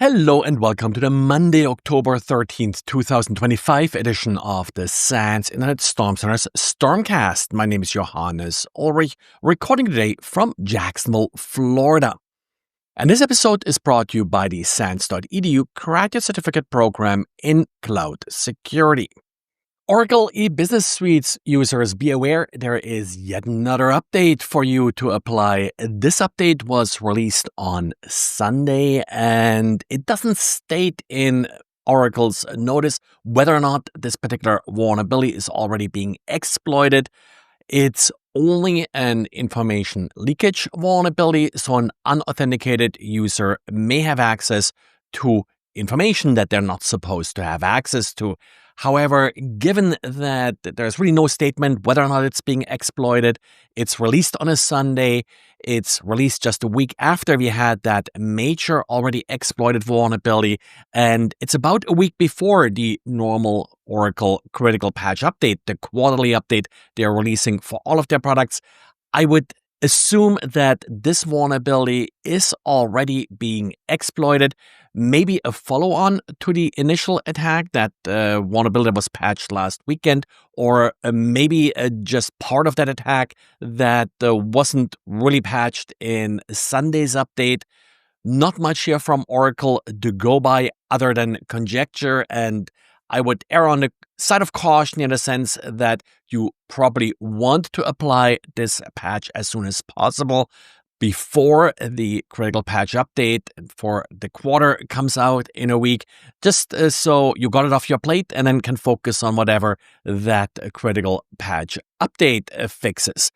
Hello and welcome to the Monday, October 13th, 2025 edition of the SANS Internet Storm Center's Stormcast. My name is Johannes Ulrich, recording today from Jacksonville, Florida. And this episode is brought to you by the SANS.edu Graduate Certificate Program in Cloud Security. Oracle eBusiness Suite users, be aware there is yet another update for you to apply. This update was released on Sunday, and it doesn't state in Oracle's notice whether or not this particular vulnerability is already being exploited. It's only an information leakage vulnerability, so an unauthenticated user may have access to information that they're not supposed to have access to. However, given that there's really no statement whether or not it's being exploited, it's released on a Sunday, it's released just a week after we had that major already exploited vulnerability, and it's about a week before the normal Oracle critical patch update, the quarterly update they're releasing for all of their products. I would assume that this vulnerability is already being exploited, maybe a follow-on to the initial attack, that vulnerability was patched last weekend, or maybe just part of that attack that wasn't really patched in Sunday's update. Not much here from Oracle to go by other than conjecture, and I would err on the side of caution in the sense that you probably want to apply this patch as soon as possible before the critical patch update for the quarter comes out in a week, just so you got it off your plate and then can focus on whatever that critical patch update fixes.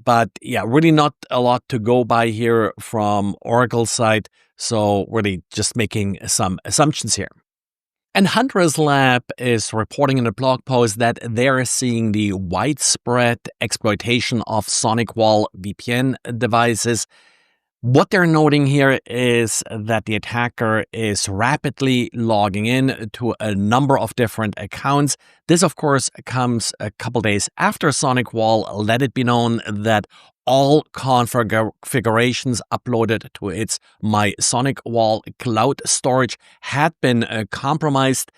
But yeah, really not a lot to go by here from Oracle's side, so really just making some assumptions here. And Huntress Labs is reporting in a blog post that they're seeing the widespread exploitation of Sonicwall VPN devices. What they're noting here is that the attacker is rapidly logging in to a number of different accounts. This, of course, comes a couple days after Sonicwall let it be known that all configurations uploaded to its My Sonicwall cloud storage had been compromised.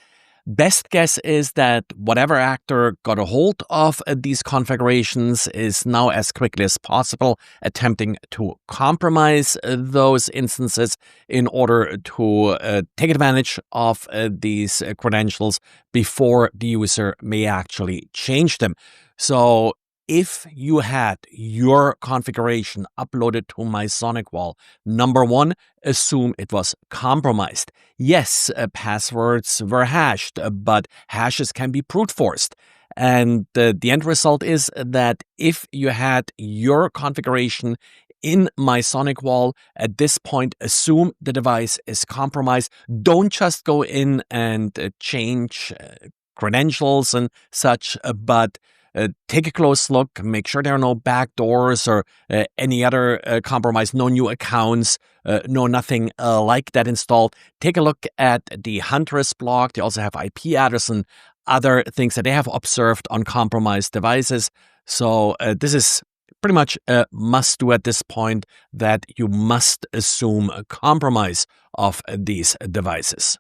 Best guess is that whatever actor got a hold of these configurations is now as quickly as possible attempting to compromise those instances in order to take advantage of these credentials before the user may actually change them. So if you had your configuration uploaded to My Sonicwall, number one, assume it was compromised. Yes, passwords were hashed, but hashes can be brute forced. And the end result is that if you had your configuration in My Sonicwall, at this point, assume the device is compromised. Don't just go in and change credentials and such, but take a close look, make sure there are no backdoors or any other compromise, no new accounts, no nothing like that installed. Take a look at the Huntress blog. They also have IP address and other things that they have observed on compromised devices. So this is pretty much a must-do at this point, that you must assume a compromise of these devices.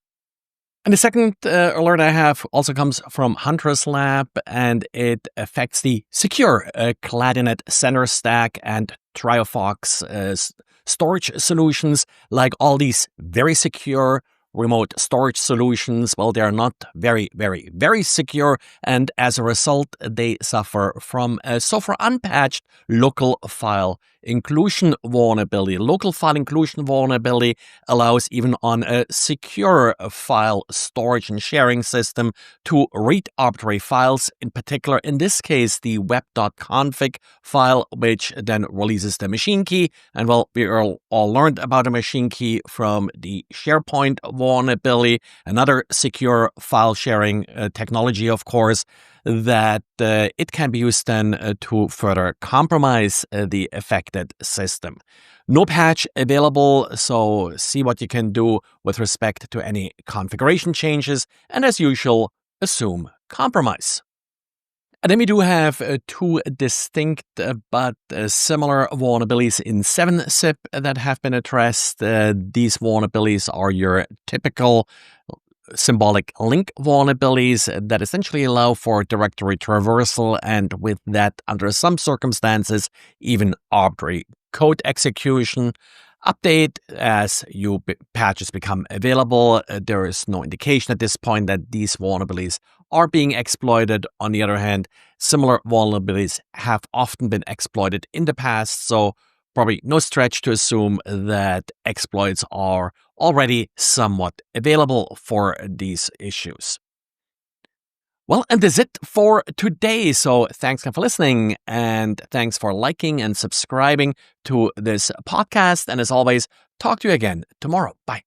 And the second alert I have also comes from Huntress Labs, and it affects the secure Gladinet CentreStack and TrioFox storage solutions. Like all these very secure remote storage solutions, well, they are not very, very, very secure, and as a result, they suffer from a so far unpatched local file inclusion vulnerability. Local file inclusion vulnerability allows even on a secure file storage and sharing system to read arbitrary files, in particular, in this case, the web.config file, which then releases the machine key. And well, we all learned about a machine key from the SharePoint vulnerability, another secure file sharing technology, of course, that it can be used then to further compromise the affected system. No patch available, so see what you can do with respect to any configuration changes, and as usual, assume compromise. And then we do have two distinct but similar vulnerabilities in 7-zip that have been addressed. These vulnerabilities are your typical symbolic link vulnerabilities that essentially allow for directory traversal, and with that, under some circumstances, even arbitrary code execution. Update as patches become available. There is no indication at this point that these vulnerabilities are being exploited. On the other hand, similar vulnerabilities have often been exploited in the past, so probably no stretch to assume that exploits are already somewhat available for these issues. Well, and that's it for today. So thanks for listening, and thanks for liking and subscribing to this podcast. And as always, talk to you again tomorrow. Bye.